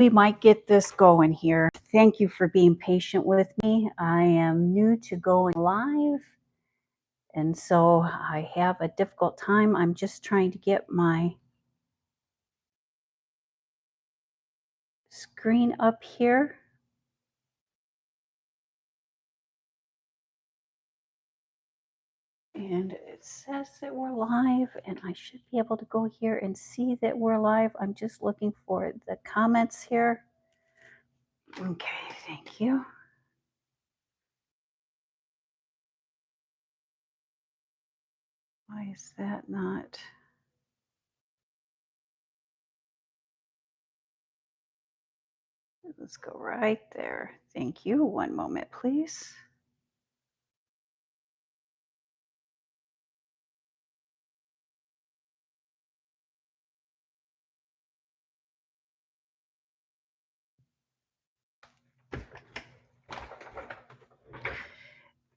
We might get this going here. Thank you for being patient with me. I am new to going live, and so I have a difficult time. I'm just trying to get my screen up here. And it says that we're live, and I should be able to go here and see that we're live. I'm just looking for the comments here. Okay, thank you. Why is that not? Let's go right there. Thank you. One moment, please.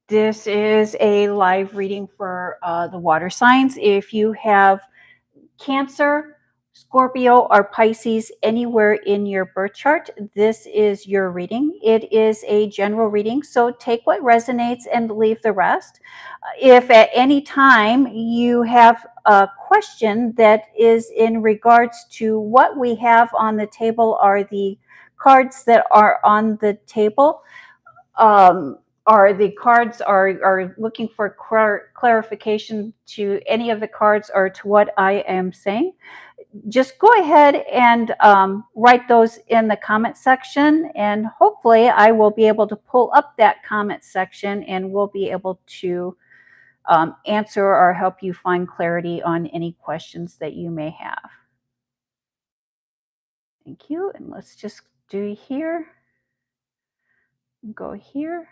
This is a live reading for the water signs. If you have Cancer, Scorpio, or Pisces anywhere in your birth chart, this is your reading. It is a general reading, so take what resonates and leave the rest. If at any time you have a question that is in regards to what we have on the table or the cards that are on the table, are the cards are looking for clarification to any of the cards or to what I am saying, just go ahead and write those in the comment section, and hopefully I will be able to pull up that comment section and we'll be able to answer or help you find clarity on any questions that you may have. Thank you. And let's just do here. Go here.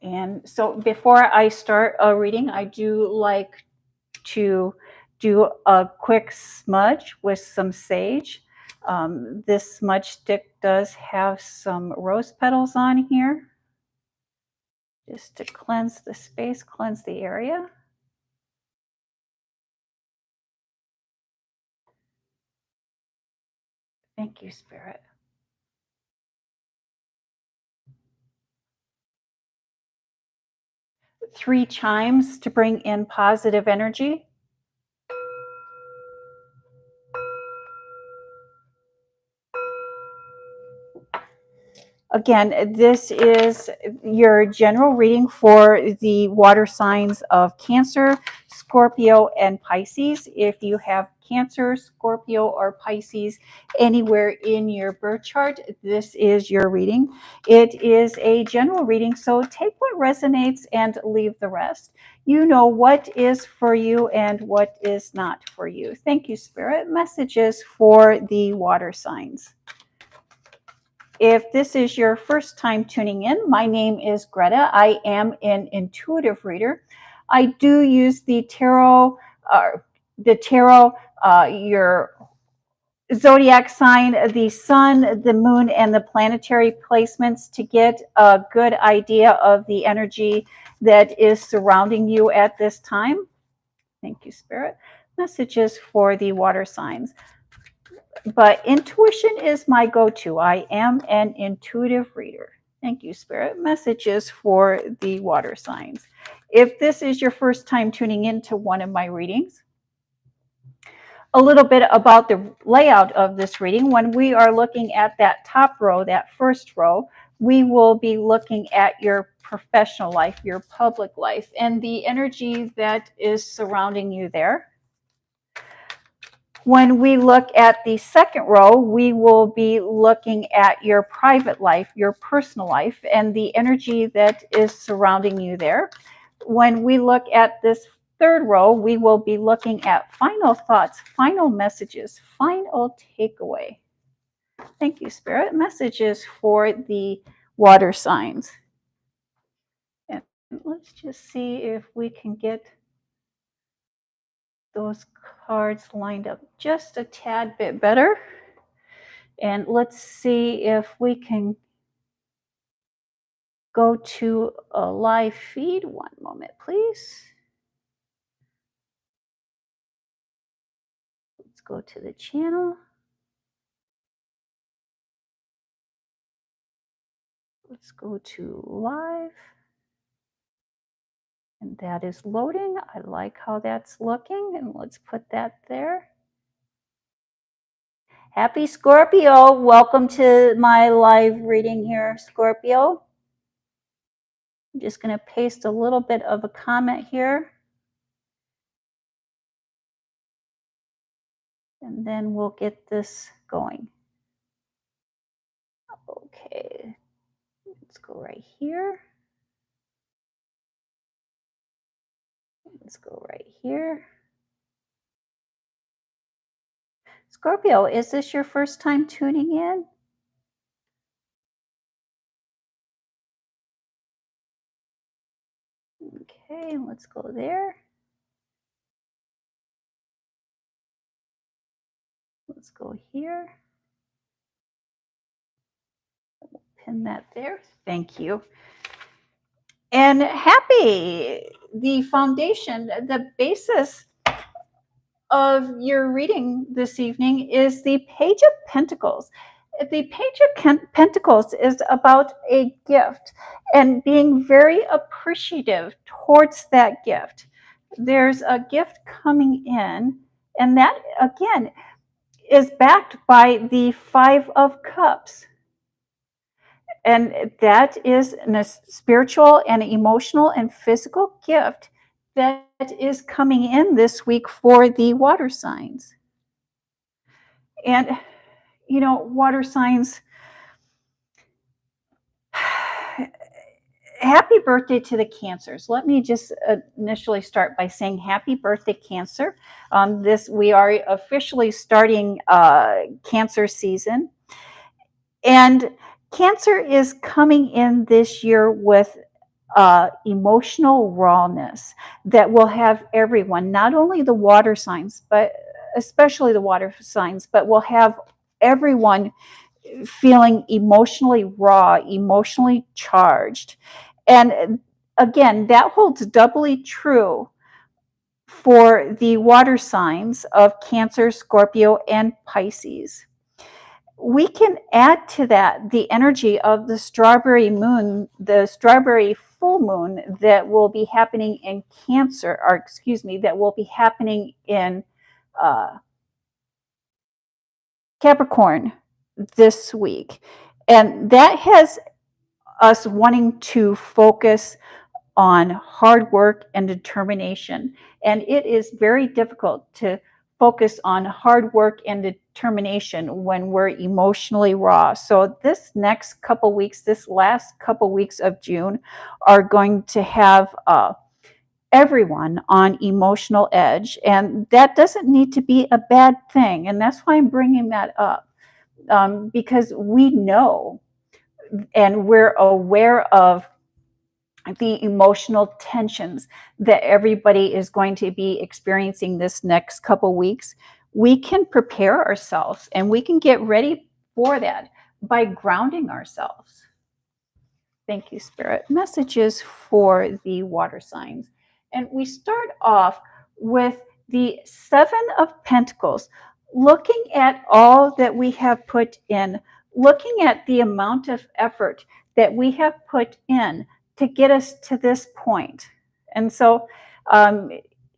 And so before I start a reading, I do like to do a quick smudge with some sage. This smudge stick does have some rose petals on here, just to cleanse the space, cleanse the area. Thank you, Spirit. Three chimes to bring in positive energy. Again, this is your general reading for the water signs of Cancer, Scorpio, and Pisces. If you have Cancer, Scorpio, or Pisces anywhere in your birth chart, this is your reading. It is a general reading, so take what resonates and leave the rest. You know what is for you and what is not for you. Thank you, Spirit. Messages for the water signs. If this is your first time tuning in, my name is Greta. I am an intuitive reader. I do use the tarot, your zodiac sign, the sun, the moon, and the planetary placements to get a good idea of the energy that is surrounding you at this time. Thank you, Spirit. Messages for the water signs. But intuition is my go-to. I am an intuitive reader. Thank you, Spirit. Messages for the water signs. If this is your first time tuning into one of my readings, a little bit about the layout of this reading. When we are looking at that top row, that first row, we will be looking at your professional life, your public life, and the energy that is surrounding you there. When we look at the second row, we will be looking at your private life, your personal life, and the energy that is surrounding you there. When we look at this third row, we will be looking at final thoughts, final messages, final takeaway. Thank you, Spirit. Messages for the water signs. And let's just see if we can get those cards lined up just a tad bit better. And let's see if we can go to a live feed. One moment, please. Let's go to the channel. Let's go to live. And that is loading. I like how that's looking. And let's put that there. Happy Scorpio. Welcome to my live reading here, Scorpio. I'm just going to paste a little bit of a comment here. And then we'll get this going. Okay. Let's go right here. Let's go right here. Scorpio, is this your first time tuning in? Okay, let's go there. Let's go here. Pin that there. Thank you. And happy, the foundation, the basis of your reading this evening is the Page of Pentacles. The Page of Pentacles is about a gift and being very appreciative towards that gift. There's a gift coming in, and that, again, is backed by the Five of Cups. And that is a spiritual and emotional and physical gift that is coming in this week for the water signs. And, you know, water signs, happy birthday to the Cancers. Let me just initially start by saying happy birthday, Cancer. We are officially starting Cancer season. And Cancer is coming in this year with emotional rawness that will have everyone, not only the water signs, but especially the water signs, but will have everyone feeling emotionally raw, emotionally charged. And again, that holds doubly true for the water signs of Cancer, Scorpio, and Pisces. We can add to that the energy of the strawberry moon, the strawberry full moon that will be happening in Cancer, or excuse me, that will be happening in Capricorn this week. And that has us wanting to focus on hard work and determination. And it is very difficult to focus on hard work and determination when we're emotionally raw. So this next couple weeks, this last couple weeks of June, are going to have everyone on emotional edge. And that doesn't need to be a bad thing. And that's why I'm bringing that up, because we know and we're aware of the emotional tensions that everybody is going to be experiencing this next couple weeks. We can prepare ourselves and we can get ready for that by grounding ourselves. Thank you, Spirit. Messages for the water signs. And we start off with the Seven of Pentacles, looking at all that we have put in, looking at the amount of effort that we have put in to get us to this point. And so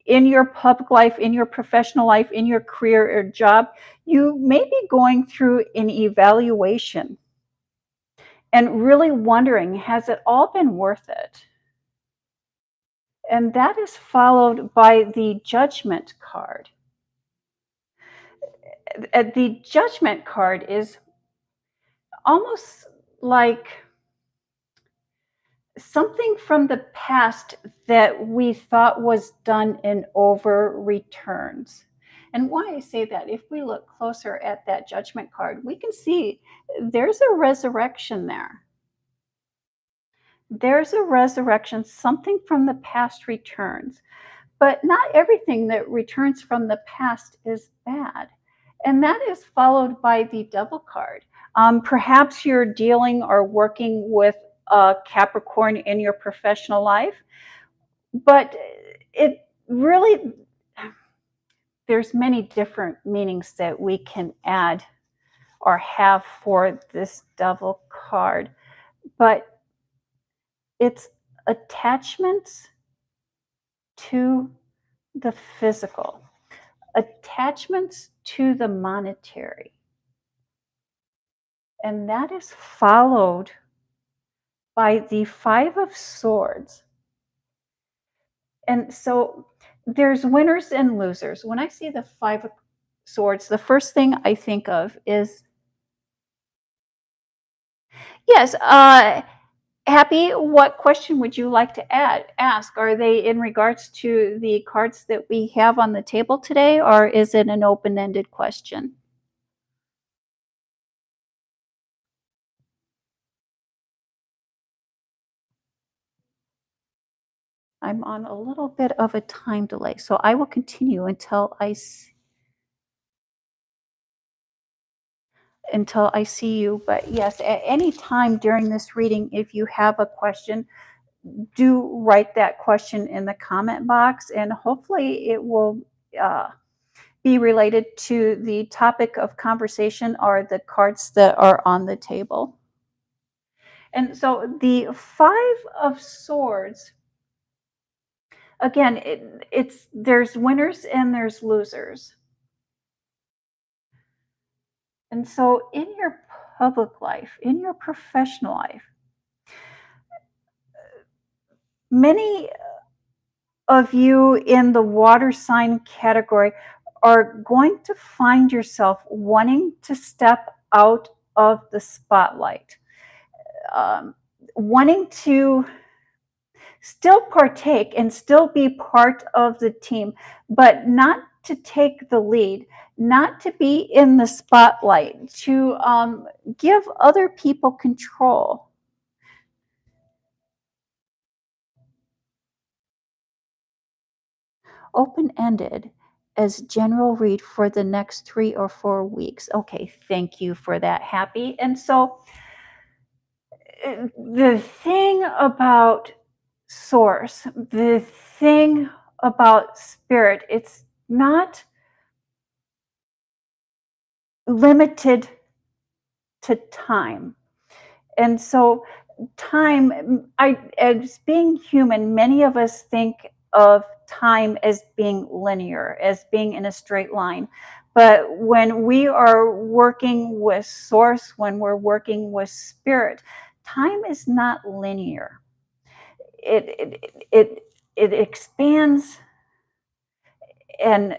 in your public life, in your professional life, in your career or job, you may be going through an evaluation and really wondering, has it all been worth it? And that is followed by the Judgment card. The Judgment card is almost like something from the past that we thought was done and over returns. And why I say that, if we look closer at that Judgment card, we can see there's a resurrection there. There's a resurrection, something from the past returns. But not everything that returns from the past is bad. And that is followed by the Devil card. Perhaps you're dealing or working with a Capricorn in your professional life, but it really, there's many different meanings that we can add or have for this Devil card, but it's attachments to the physical, attachments to the monetary. And that is followed by the Five of Swords. And so there's winners and losers. When I see the Five of Swords, the first thing I think of is, yes, Happy, what question would you like to ask? Are they in regards to the cards that we have on the table today, or is it an open-ended question? I'm on a little bit of a time delay, so I will continue until I see you. But yes, at any time during this reading, if you have a question, do write that question in the comment box, and hopefully it will be related to the topic of conversation or the cards that are on the table. And so the Five of Swords, again, it's there's winners and there's losers. And so in your public life, in your professional life, many of you in the water sign category are going to find yourself wanting to step out of the spotlight, wanting to still partake and still be part of the team, but not to take the lead, not to be in the spotlight, to give other people control. Open-ended as general read for the next 3 or 4 weeks. Okay, thank you for that, Happy. And so the thing about source, the thing about spirit, it's not limited to time. And so time, as being human, many of us think of time as being linear, as being in a straight line. But when we are working with source, when we're working with spirit, time is not linear. It expands and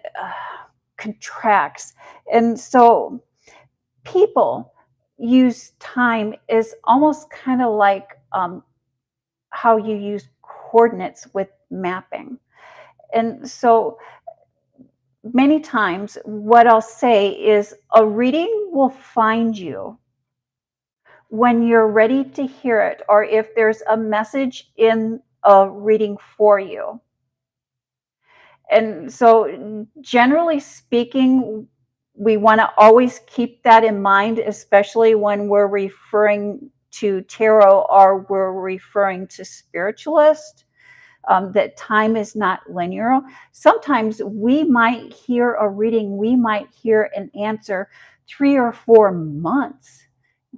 contracts. And so people use time as almost kind of like how you use coordinates with mapping. And so many times what I'll say is a reading will find you when you're ready to hear it, or if there's a message in a reading for you. And so generally speaking, we want to always keep that in mind, especially when we're referring to tarot or we're referring to spiritualist, that time is not linear. Sometimes we might hear a reading, we might hear an answer 3 or 4 months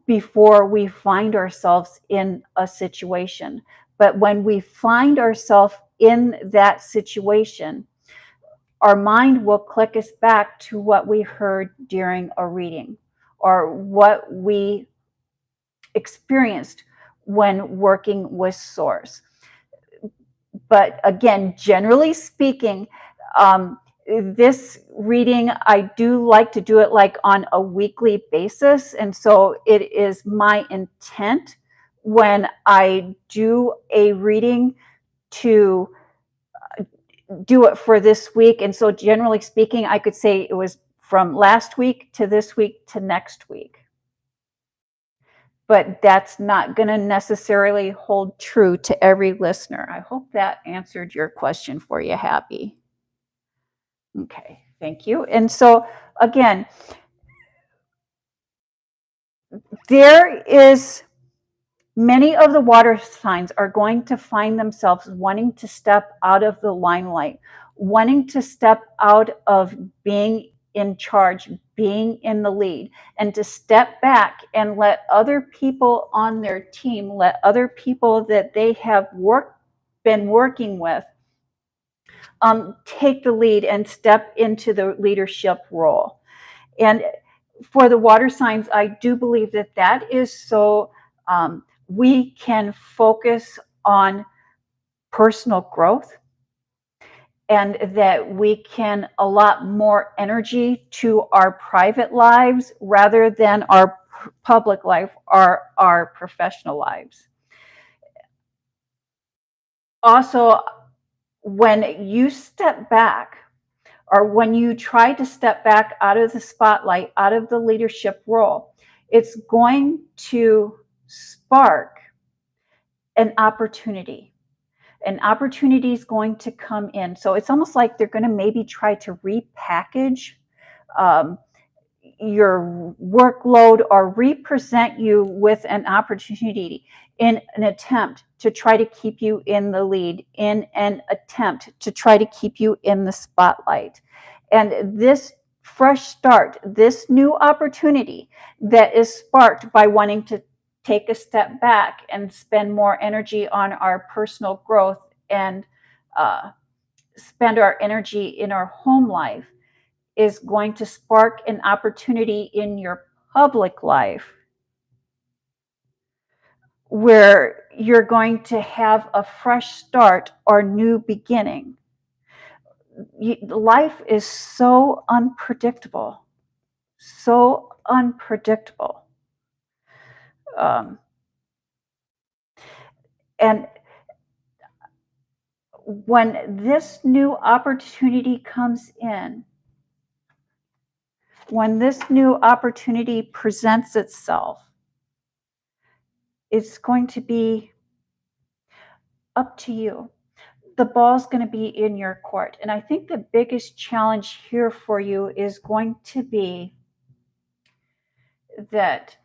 before we find ourselves in a situation. But when we find ourselves in that situation, our mind will click us back to what we heard during a reading or what we experienced when working with source. But again, generally speaking, this reading, I do like to do it like on a weekly basis. And so it is my intent when I do a reading to do it for this week. And so generally speaking, I could say it was from last week to this week to next week. But that's not going to necessarily hold true to every listener. I hope that answered your question for you, Happy. Okay, thank you. And so again, there is many of the water signs are going to find themselves wanting to step out of the limelight, wanting to step out of being in charge, being in the lead, and to step back and let other people on their team, let other people that they have been working with, take the lead and step into the leadership role. And for the water signs, I do believe that that is so we can focus on personal growth, and that we can allot more energy to our private lives rather than our public life or our professional lives. Also, when you step back, or when you try to step back out of the spotlight, out of the leadership role, it's going to spark an opportunity. An opportunity is going to come in. So it's almost like they're going to maybe try to repackage um, your workload or represent you with an opportunity in an attempt to try to keep you in the lead, in an attempt to try to keep you in the spotlight. And this fresh start, this new opportunity that is sparked by wanting to take a step back and spend more energy on our personal growth and spend our energy in our home life, is going to spark an opportunity in your public life where you're going to have a fresh start or new beginning. Life is so unpredictable, so unpredictable. And when this new opportunity comes in, when this new opportunity presents itself, it's going to be up to you. The ball's going to be in your court. And I think the biggest challenge here for you is going to be that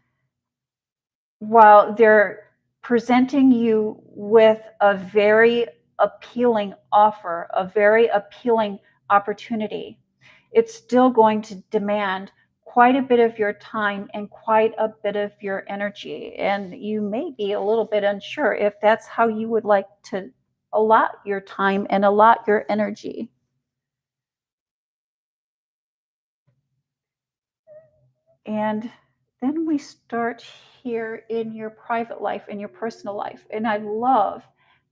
while they're presenting you with a very appealing offer, a very appealing opportunity, it's still going to demand quite a bit of your time and quite a bit of your energy. And you may be a little bit unsure if that's how you would like to allot your time and allot your energy. And then we start here in your private life, in your personal life. And I love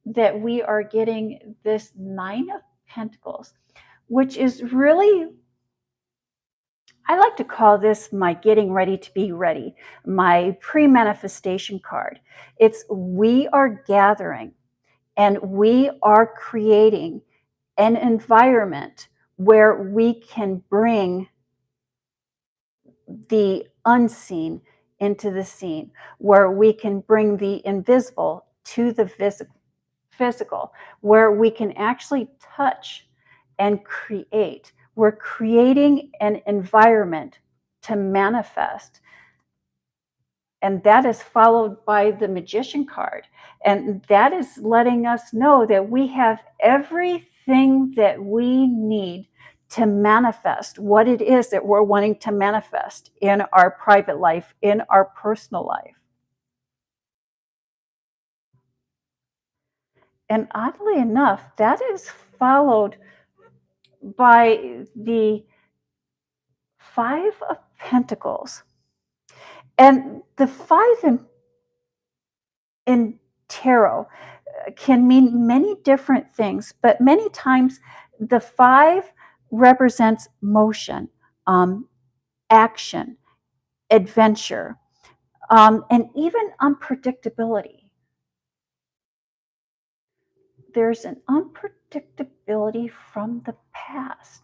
that we are getting this Nine of Pentacles, which is really, I like to call this my getting ready to be ready, my pre-manifestation card. It's we are gathering and we are creating an environment where we can bring the unseen into the seen, where we can bring the invisible to the physical, where we can actually touch and create. We're creating an environment to manifest. And that is followed by the Magician card. And that is letting us know that we have everything that we need to manifest what it is that we're wanting to manifest in our private life, in our personal life. And oddly enough, that is followed by the Five of Pentacles. And the five in tarot can mean many different things, but many times the five represents motion, action, adventure, and even unpredictability. There's an unpredictability from the past.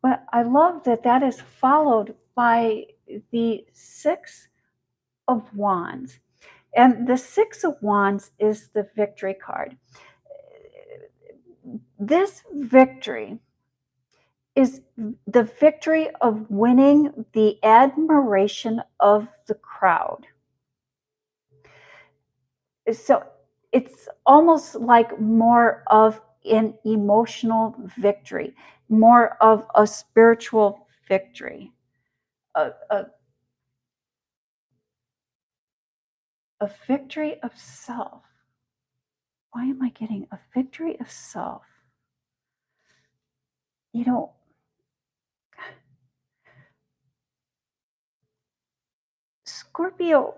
But I love that that is followed by the Six of Wands. And the Six of Wands is the victory card. This victory is the victory of winning the admiration of the crowd. So it's almost like more of an emotional victory, more of a spiritual victory, a, a, a victory of self. Why am I getting a victory of self? You know, Scorpio,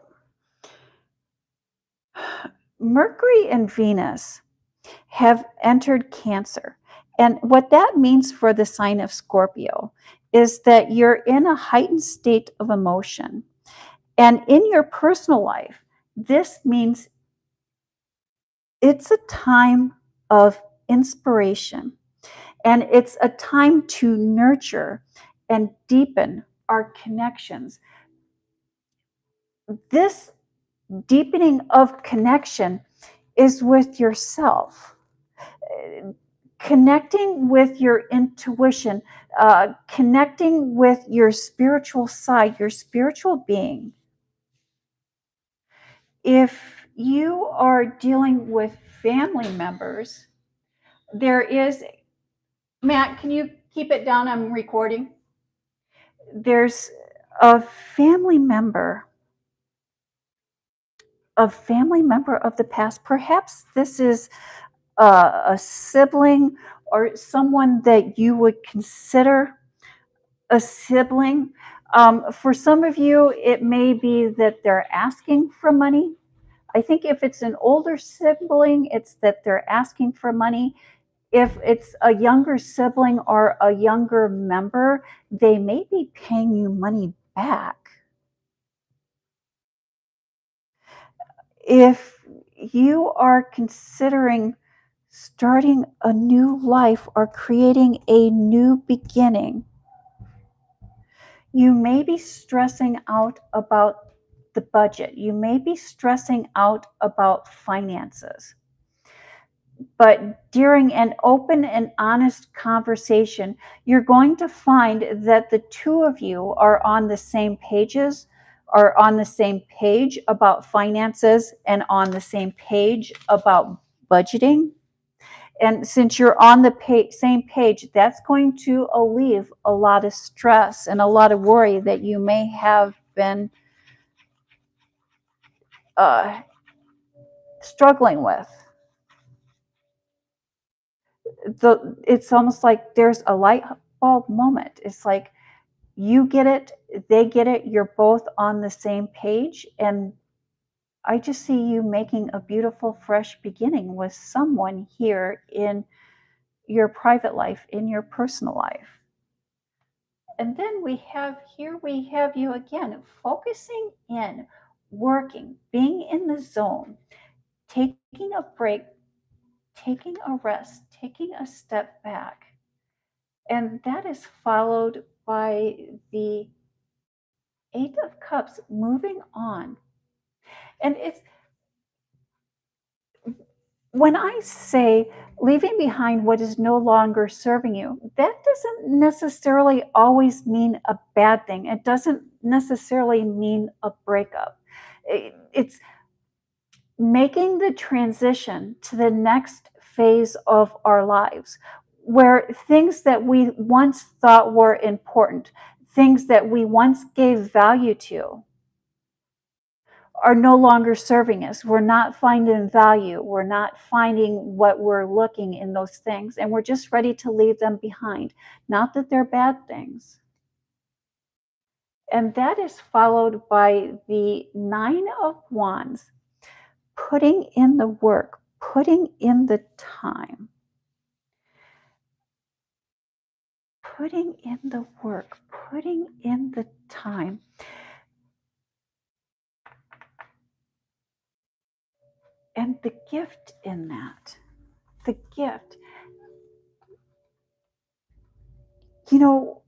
Mercury and Venus have entered Cancer. And what that means for the sign of Scorpio is that you're in a heightened state of emotion. And in your personal life, this means it's a time of inspiration, and it's a time to nurture and deepen our connections. This deepening of connection is with yourself, connecting with your intuition, connecting with your spiritual side, your spiritual being. If you are dealing with family members, there is, Matt, can you keep it down? I'm recording. There's a family member of the past. Perhaps this is a sibling or someone that you would consider a sibling. For some of you, it may be that they're asking for money. I think if it's an older sibling, it's that they're asking for money. If it's a younger sibling or a younger member, they may be paying you money back. If you are considering starting a new life or creating a new beginning, you may be stressing out about the budget. You may be stressing out about finances. But during an open and honest conversation, you're going to find that the two of you are on the same pages, are on the same page about finances and on the same page about budgeting. And since you're on the same page, that's going to alleviate a lot of stress and a lot of worry that you may have been struggling with. It's almost like there's a light bulb moment. It's like you get it, they get it, you're both on the same page. And I just see you making a beautiful, fresh beginning with someone here in your private life, in your personal life. And then we have you again, focusing in, working, being in the zone, taking a break, taking a rest, taking a step back. And that is followed by the Eight of Cups, moving on. And it's when I say leaving behind what is no longer serving you, that doesn't necessarily always mean a bad thing. It doesn't necessarily mean a breakup. It's making the transition to the next phase of our lives, where things that we once thought were important, things that we once gave value to, are no longer serving us. We're not finding value. We're not finding what we're looking in those things. And we're just ready to leave them behind. Not that they're bad things. And that is followed by the Nine of Wands, putting in the work, putting in the time. Putting in the work, putting in the time. And the gift in that, the gift. You know,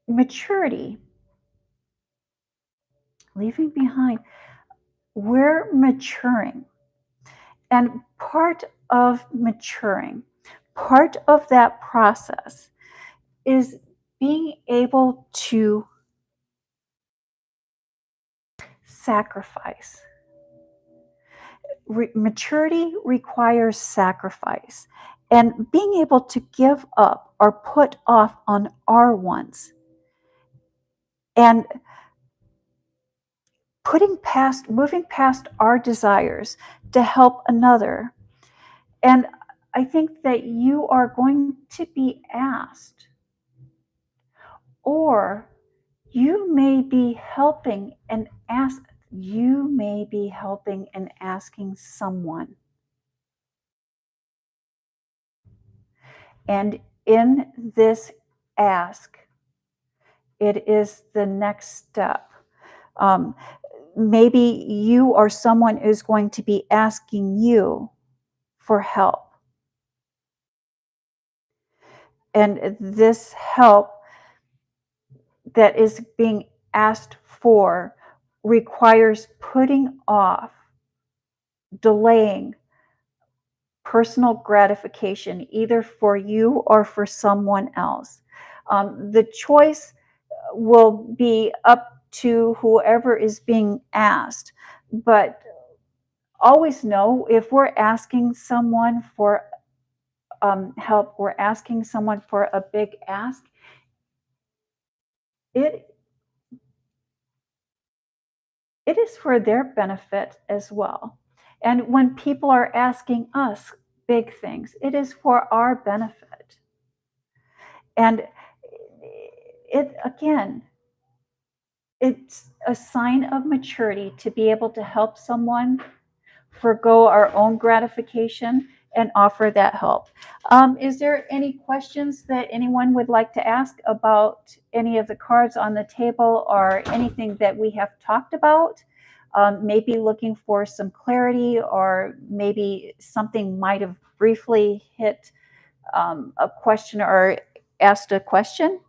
maturity, leaving behind, we're maturing. And part of maturing, part of that process is being able to sacrifice. maturity requires sacrifice, and being able to give up or put off on our wants, and moving past our desires to help another. And I think that you are going to be asked, or you may be helping and asking someone. And in this ask, it is the next step. Um, Maybe you or someone is going to be asking you for help. And this help that is being asked for requires putting off, delaying personal gratification, either for you or for someone else. The choice will be up to whoever is being asked, but always know, if we're asking someone for help, we're asking someone for a big ask, it it is for their benefit as well. And when people are asking us big things, it is for our benefit. And it, again, it's a sign of maturity to be able to help someone forgo our own gratification and offer that help. Is there any questions that anyone would like to ask about any of the cards on the table or anything that we have talked about? Maybe looking for some clarity, or maybe something might have briefly hit a question or asked a question?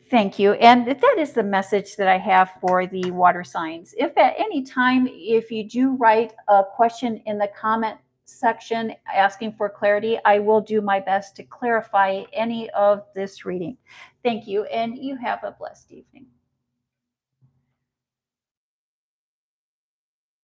Thank you. And that is the message that I have for the water signs. If at any time, if you do write a question in the comment section asking for clarity, I will do my best to clarify any of this reading. Thank you, and you have a blessed evening.